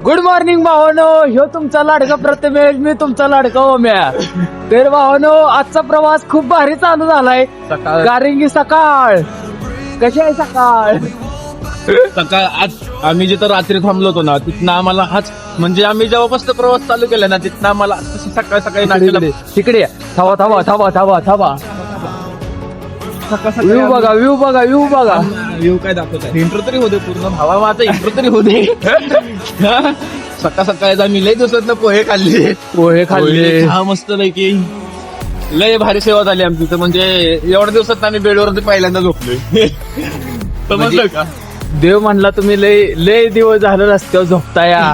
Good morning भावानो, ह्यो तुमचा लाडका प्रथमेश, मी तुमचा लाडका ओम्या. तर भावानो, आजचा प्रवास खूप भारी चालू झालाय. सकाळ गारिंगी सकाळ कशी आहे सकाळ? सकाळ आज आम्ही जिथं रात्री थांबलो होतो ना तिथनं आम्हाला आज म्हणजे आम्ही जेव्हापासून प्रवास चालू केला ना तिथनं आम्हाला सकाळ सकाळी नाश्त्याला तिकडे थांबा थांबा थांबा थांबा थांबा. व्ह्यू बघा, व्ह्यू बघा, व्ह्यू बघा. व्ह्यू काय दाखवत इंट्रो तरी होते पूर्ण भावा माझा इंट्रो तरी होते. सकाळ सकाळी आम्ही लय दिवसात पोहे खाल्ले. पोहे खाल्ले. हा मस्त पैकी लय भारी सेवा झाली आमची तर म्हणजे एवढ्या दिवसात आम्ही बेडवरती पहिल्यांदा झोपलोय. समजलं का? देव म्हणला तुम्ही लय लय दिवस झालं रस्त्यावर झोपताया,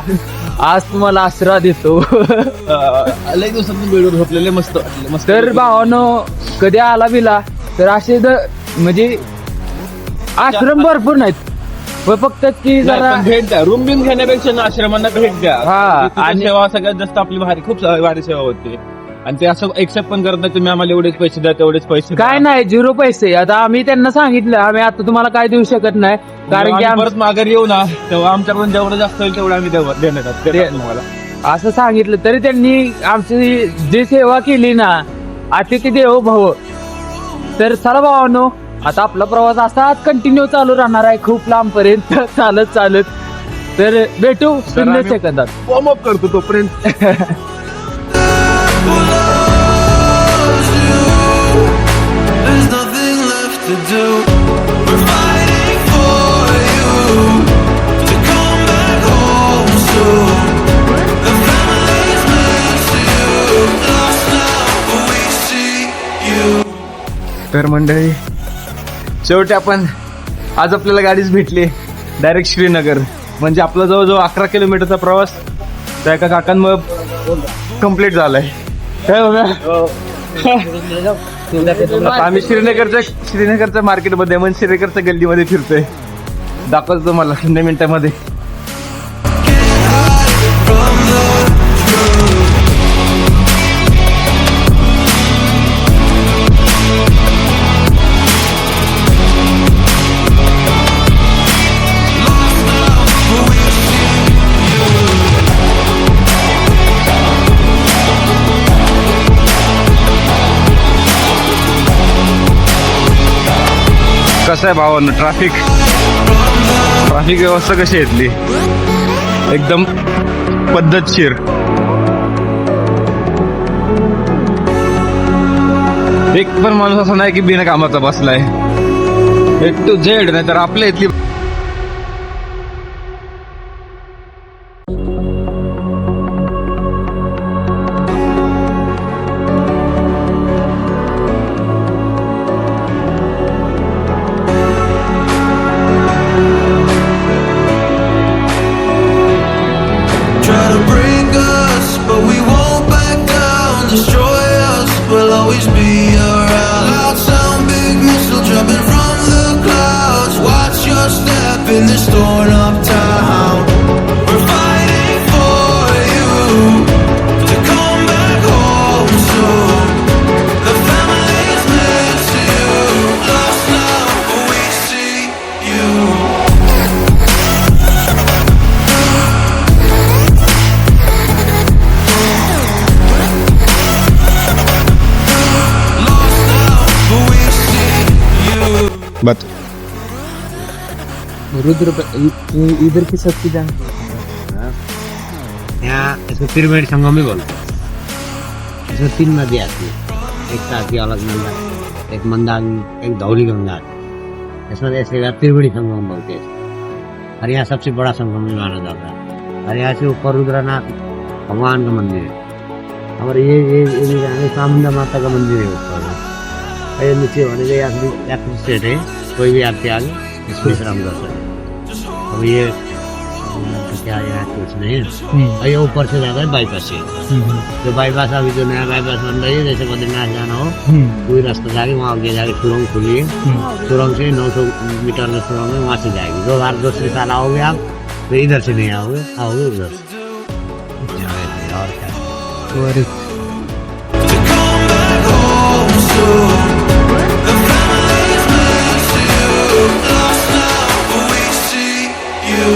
आज तुम्हाला आशीर्वाद देतो. लय दिवसात बेडवर झोपलेले मस्त वाटले मस्त. तर भावानो, कधी आला बिला तर असे म्हणजे आश्रम भरपूर नाहीत, पण फक्त की जरा भेट द्या. रूम बिम घेण्यापेक्षा ना आश्रमांना भेट द्या. हा, आणि सेवा सगळ्यात जास्त आपली भारी खूप भारी सेवा होते. आणि ते असं एक्सेप्ट पण करत नाही तुम्ही आम्हाला एवढेच पैसे द्या तेवढेच पैसे काय नाही, 0 पैसे. आता आम्ही त्यांना सांगितलं आम्ही आता तुम्हाला काय देऊ शकत नाही, कारण की परत माघारी येऊ ना तेव्हा आमच्याकडून जेवढं जास्त होईल तेवढं आम्ही देण्यात तुम्हाला असं सांगितलं. तरी त्यांनी आमची जी सेवा केली ना, अतिथी देवो भव. तर चला भावानो, आता आपला प्रवास असाच कंटिन्यू चालू राहणार आहे खूप लांब पर्यंत चालत चालत. तर भेटू 0 सेकंदात. वॉर्म अप करतो तोपर्यंत. There's nothing left to do. We're fighting for you to come back home soon. The family's miss you. Lost now, but we see you. तर मंडळी शेवटी आपण आज आपल्याला गाडीच भेटली डायरेक्ट श्रीनगर. म्हणजे आपला जवळजवळ 11 किलोमीटरचा प्रवास त्या एका काकांमुळे कम्प्लीट झालाय. काय आता आम्ही श्रीनगरच्या मार्केटमध्ये म्हणजे श्रीनगरच्या गल्लीमध्ये फिरतोय. दाखवतो तुम्हाला 2 मिनिटांमध्ये. कसं आहे भावांनो ट्रॅफिक व्यवस्था कशी आहे इथली? एकदम पद्धतशीर. एक पण माणूस असा नाही की बिना कामाचा बसलाय. A to Z. नाही तर आपल्या इथली Try to break us, but we won't back down. Destroy us, we'll always be around. Loud sound, big missile dropping from the clouds. Watch your step in this torn up town. We're fighting for you to come back home soon. The family's miss you. Lost now, but we see you. But Rudra इधर की सबकी जान यहाँ इसको pyramid संगम ही बोलते हैं. इसमें 3 नदी आती है, एक ताती अलग गंगा, एक मंदाकिनी, एक धौली गंगा. इसमें ऐसे त्रिवेणी संगम बोलते हैं. और यहाँ सबसे बड़ा संगम भी माना जाता है. और यहाँ से ऊपर रुद्रनाथ भगवान का मंदिर है. और ये चामुंडा माता का मंदिर है ऊपर. ये नीचे होने के यात्री स्टेट है, कोई भी आपके आगे इसको विश्राम कर सकते. अब ये क्या यहाँ कुछ नहीं है. और ये ऊपर से जाता है बाईपास से. जो बाईपास अभी जो नया बाईपास बन रही है, जैसे बद्रीनाथ जाना हो कोई रास्ता जाके वहाँ आगे जाके सुरंग खुली है. सुरंग से 900 मीटर में सुरंग है, वहाँ से जाएगी. 2002 साल आओगे आप तो इधर से नहीं आओगे उधर से. और क्या To come back home soon. The family's miss you. Lost now, but we see you.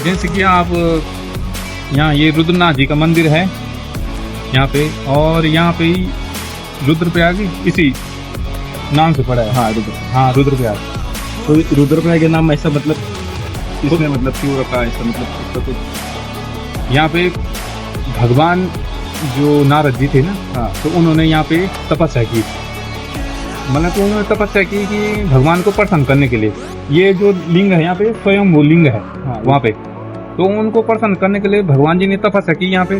जैसे कि आप यहाँ ये रुद्रनाथ जी का मंदिर है यहाँ पे, और यहाँ पे ही रुद्रप्रयाग इसी नाम से पड़ा है। हाँ रुद्रप्रयाग। तो रुद्रप्रयाग के नाम ऐसा मतलब इसमें मतलब क्यों रखा ऐसा, मतलब उसका कुछ? यहाँ पे भगवान जो नारद जी थे ना, हाँ। तो उन्होंने यहाँ पे तपस्या की, मतलब तो उन्होंने तपस्या की कि भगवान को प्रसन्न करने के लिए। ये जो लिंग है यहाँ पे स्वयं वो लिंग है वहाँ पे, तो उनको प्रसन्न करने के लिए भगवान जी ने तपस्या की यहाँ पे,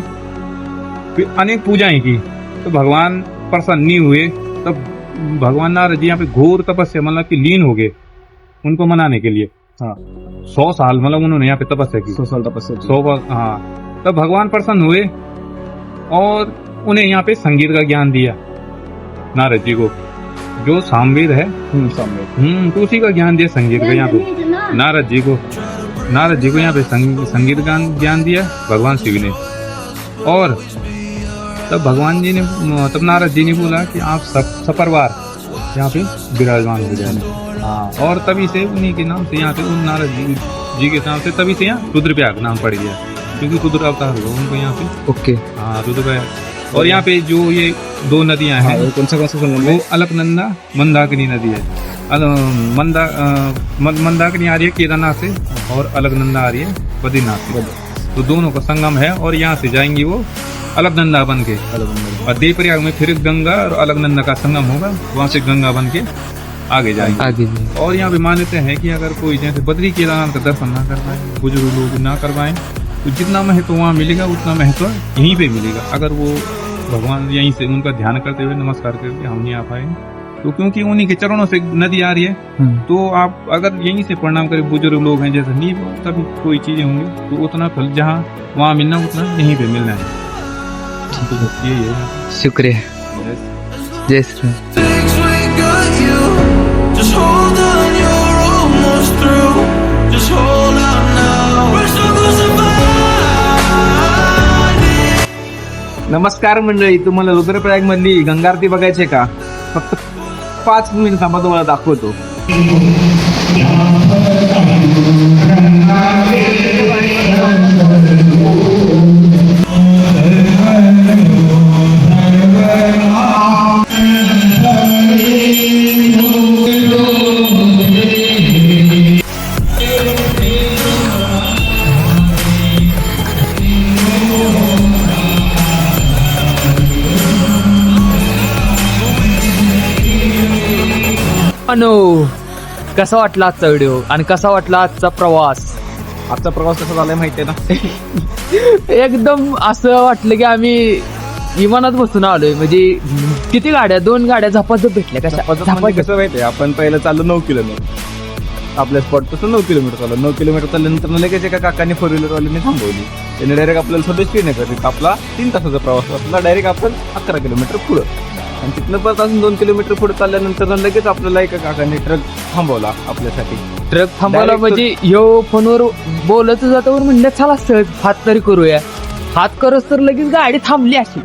फिर अनेक पूजाएं की, तो भगवान प्रसन्न नहीं हुए। तब भगवान नारद जी यहाँ पे घोर तपस्या मतलब कि लीन हो गए उनको मनाने के लिए। हाँ 100 साल मतलब उन्होंने यहाँ पे तपस्या की, 100 साल तपस्या की। 100 हाँ। तब भगवान प्रसन्न हुए और उन्हें यहाँ पे संगीत का ज्ञान दिया नारद जी को, जो सामवेद है। सामने तो उसी का ज्ञान दिया संगीत का यहाँ पे नारद जी को। नारद जी को यहाँ पे संगीत का ज्ञान दिया भगवान शिव ने। और तब भगवान जी ने, तब नारद जी ने बोला कि आप सपरिवार यहाँ पे विराजमान हो जाए। हाँ, और तभी से उन्हीं के नाम से यहाँ पे उन नारद जी के नाम से तभी से यहाँ रुद्रप्रयाग नाम पड़ गया, क्योंकि रुद्र अवतार हुआ उनको यहाँ पे। ओके। हाँ रुद्रप्रयाग। और यहाँ पे जो ये 2 नदियां हैं, कौन सा संगम वो अलकनंदा मंदाकिनी नदी है। मंदाकिनी आ रही है केदारनाथ से और अलकनंदा आ रही है बद्रीनाथ से, तो दोनों का संगम है। और यहाँ से जाएंगी वो अलकनंदा बन के, और देवप्रयाग में फिर गंगा और अलकनंदा का संगम होगा, वहाँ से गंगा बन के आगे जाएंगे। आगे और यहाँ पे मान्यता है कि अगर कोई जैसे बद्री केदारनाथ का दर्शन ना कर पाए, बुजुर्ग लोग ना कर पाए, तो जितना महत्व वहाँ मिलेगा उतना महत्व यहीं पे मिलेगा। अगर वो भगवान यहीं से उनका ध्यान करते हुए नमस्कार करके हम नहीं आ पाए, तो क्योंकि उन्हीं के चरणों से नदी आ रही है, तो आप अगर यहीं से प्रणाम करें, बुजुर्ग लोग हैं जैसे नहीं, तभी कोई चीजें होंगी, तो उतना फल जहाँ वहाँ मिलना उतना यहीं पे मिलना है। यही है। शुक्रिया। जय Shri Ram. Things we got you. Just hold on, you're almost through. Just hold on now. We're so close to finding. नमस्कार मंडळी, तुम्हाला रुद्रप्रयाग मधली गंगा आरती बघायची का? फक्त 5 मिनिट थांबा, तुम्हाला दाखवतो. कसा वाटला आजचा व्हिडिओ आणि कसा वाटला आजचा प्रवास? आजचा प्रवास कसा झालाय माहितीये ना? एकदम असं वाटलं की आम्ही विमानात बसून आलोय. म्हणजे किती गाड्या, 2 गाड्या झपाझप भेटल्या. म्हणजे कसं माहितीये, आपण पहिलं चाललो 9 किलोमीटर, आपल्या स्पॉट पासून 9 किलोमीटर चाललो. 9 किलोमीटर चालल्यानंतर लगेच एका काकाने 4 व्हीलरवाल्याने थांबवली. त्याने डायरेक्ट आपल्याला स्वतः श्रीनगर, आपला 3 तासाचा प्रवास असला. डायरेक्ट आपण 11 किलोमीटर पुढं, आणि तिथनं परत अजून 2 किलोमीटर पुढे चालल्यानंतर लगेच आपल्याला एका काकाने ट्रक थांबवला आपल्यासाठी. ट्रक थांबवला म्हणजे ह्यो फोनवर बोलत जातो, म्हणलं चला सहज हात तरी करूया. हात करत तर लगेच गाडी थांबली अशी.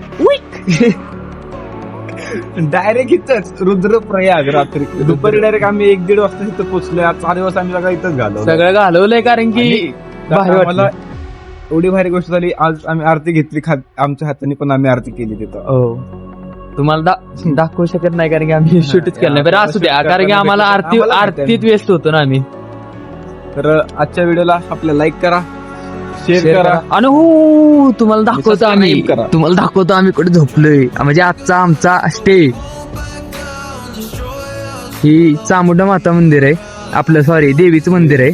डायरेक्ट इथंच रुद्रप्रयाग रात्री दुपारी डायरेक्ट आम्ही 1-1.5 वाजता इथं पोहोचलोय. आज 4 दिवस आम्ही सगळं इथंच घालवलं. सगळं घालवलंय, कारण की मला एवढी भारी गोष्ट झाली. आज आम्ही आरती घेतली, आमच्या हाताने पण आम्ही आरती केली तिथं. हो, तुम्हाला दाखवू शकत नाही कारण की आम्ही शूटच केलं नाही. बरं असू द्या, कारण की आम्हाला आरतीत व्यस्त होतो ना आम्ही. तर आजच्या व्हिडिओला आपल्या लाईक करा, शेअर करा. आणि हो, तुम्हाला दाखवतो subscribe करा. तुम्हाला दाखवतो आम्ही कुठे झोपलोय. म्हणजे आमचा स्टे ही चामुंडा माता मंदिर आहे आपलं, सॉरी देवीचं मंदिर आहे.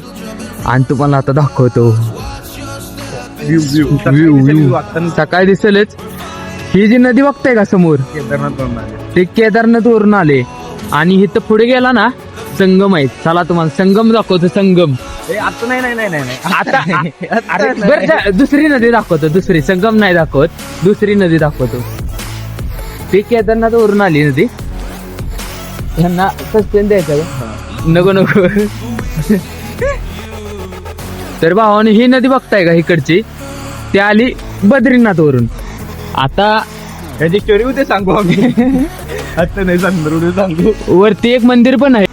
आणि तुम्हाला आता दाखवतो व्ह्यू. सकाळी दिसेलच. ही जी नदी बघताय का समोर, ते केदारनाथ वरून आले. आणि इथं पुढे गेला ना संगम आहे. चला तुम्हाला संगम दाखवतो. संगम आता नाही आता बरं, दुसरी नदी दाखवतो. दुसरी संगम नाही दाखवत, दुसरी नदी दाखवतो. ते केदारनाथ वरून आली नदी. ह्यांना सस्पेंड द्यायचं का? नको. तर भावाने ही नदी बघताय का इकडची, ती आली बद्रीनाथ वरून. आता याची स्टोरी उद्या सांगू आम्ही. आता नाही सांगणार, उद्या सांगू. वरती एक मंदिर पण आहे.